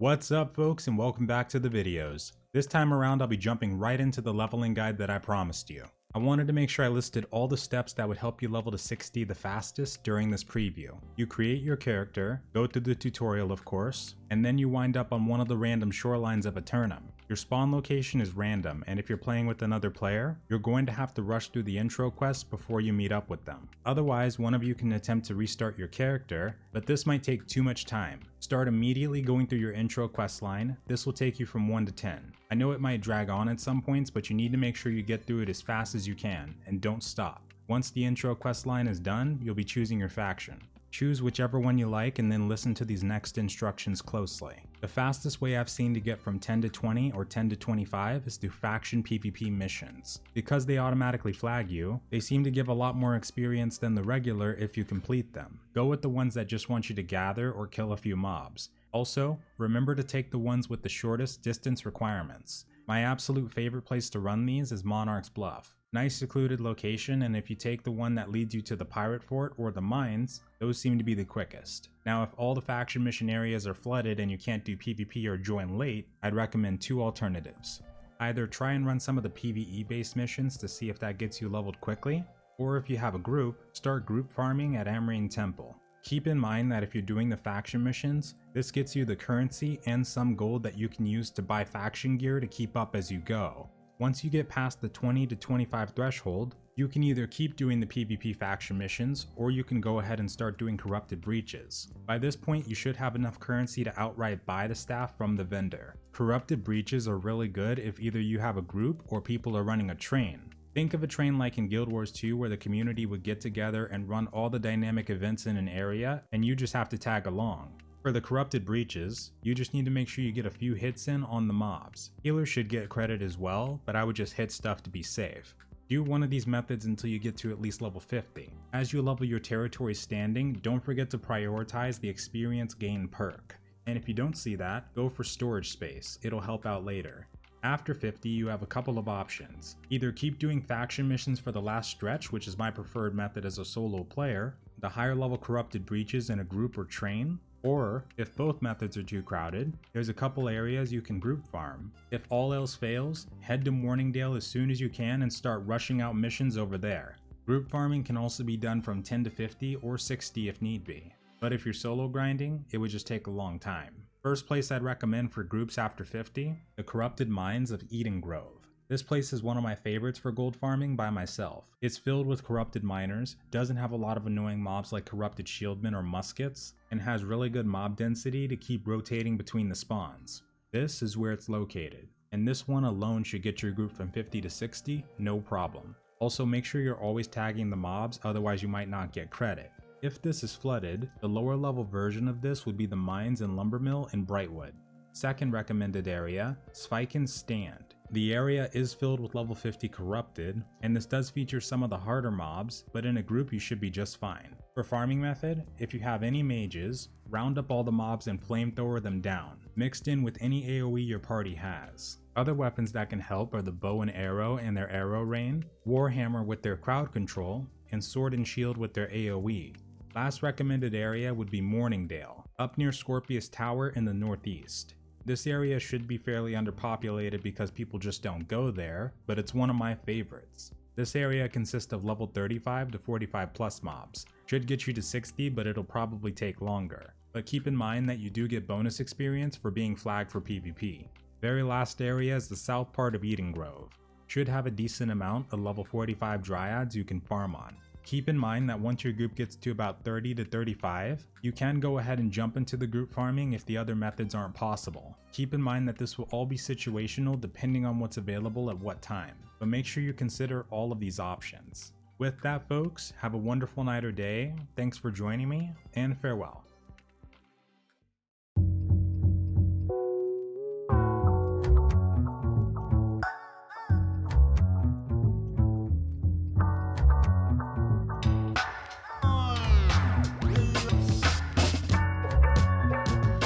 What's up folks, and welcome back to the videos. This time around I'll be jumping right into the leveling guide that I promised you. I wanted to make sure I listed all the steps that would help you level to 60 the fastest during this preview. You create your character, go through the tutorial of course, and then you wind up on one of the random shorelines of Eternum. Your spawn location is random, and if you're playing with another player, you're going to have to rush through the intro quests before you meet up with them. Otherwise, one of you can attempt to restart your character, but this might take too much time. Start immediately going through your intro quest line. This will take you from 1 to 10. I know it might drag on at some points, but you need to make sure you get through it as fast as you can, and don't stop. Once the intro quest line is done, you'll be choosing your faction. Choose whichever one you like and then listen to these next instructions closely. The fastest way I've seen to get from 10 to 20 or 10 to 25 is through faction PvP missions. Because they automatically flag you, they seem to give a lot more experience than the regular if you complete them. Go with the ones that just want you to gather or kill a few mobs. Also, remember to take the ones with the shortest distance requirements. My absolute favorite place to run these is Monarch's Bluff. Nice secluded location, and if you take the one that leads you to the pirate fort or the mines, those seem to be the quickest. Now if all the faction mission areas are flooded and you can't do PvP or join late, I'd recommend two alternatives. Either try and run some of the PvE based missions to see if that gets you leveled quickly, or if you have a group, start group farming at Amrine Temple. Keep in mind that if you're doing the faction missions, this gets you the currency and some gold that you can use to buy faction gear to keep up as you go. Once you get past the 20 to 25 threshold, you can either keep doing the PvP faction missions, or you can go ahead and start doing corrupted breaches. By this point, you should have enough currency to outright buy the staff from the vendor. Corrupted breaches are really good if either you have a group or people are running a train. Think of a train like in Guild Wars 2 where the community would get together and run all the dynamic events in an area, and you just have to tag along. For the corrupted breaches, you just need to make sure you get a few hits in on the mobs. Healers should get credit as well, but I would just hit stuff to be safe. Do one of these methods until you get to at least level 50. As you level your territory standing, don't forget to prioritize the experience gain perk. And if you don't see that, go for storage space, it'll help out later. After 50, you have a couple of options. Either keep doing faction missions for the last stretch, which is my preferred method as a solo player, the higher level corrupted breaches in a group or train, or, if both methods are too crowded, there's a couple areas you can group farm. If all else fails, head to Morningdale as soon as you can and start rushing out missions over there. Group farming can also be done from 10 to 50 or 60 if need be. But if you're solo grinding, it would just take a long time. First place I'd recommend for groups after 50, the Corrupted Mines of Eden Grove. This place is one of my favorites for gold farming by myself. It's filled with corrupted miners, doesn't have a lot of annoying mobs like corrupted shieldmen or muskets, and has really good mob density to keep rotating between the spawns. This is where it's located, and this one alone should get your group from 50 to 60, no problem. Also make sure you're always tagging the mobs, otherwise you might not get credit. If this is flooded, the lower level version of this would be the mines and lumber mill in Brightwood. Second recommended area, Sviken's Stand. The area is filled with level 50 corrupted, and this does feature some of the harder mobs, but in a group you should be just fine. For farming method, if you have any mages, round up all the mobs and flamethrower them down, mixed in with any AoE your party has. Other weapons that can help are the bow and arrow and their arrow rain, warhammer with their crowd control, and sword and shield with their AoE. Last recommended area would be Morningdale, up near Scorpius Tower in the northeast. This area should be fairly underpopulated because people just don't go there, but it's one of my favorites. This area consists of level 35 to 45 plus mobs. Should get you to 60, but it'll probably take longer. But keep in mind that you do get bonus experience for being flagged for PvP. Very last area is the south part of Eden Grove. Should have a decent amount of level 45 dryads you can farm on. Keep in mind that once your group gets to about 30 to 35, you can go ahead and jump into the group farming if the other methods aren't possible. Keep in mind that this will all be situational depending on what's available at what time, but make sure you consider all of these options. With that folks, have a wonderful night or day, thanks for joining me, and farewell.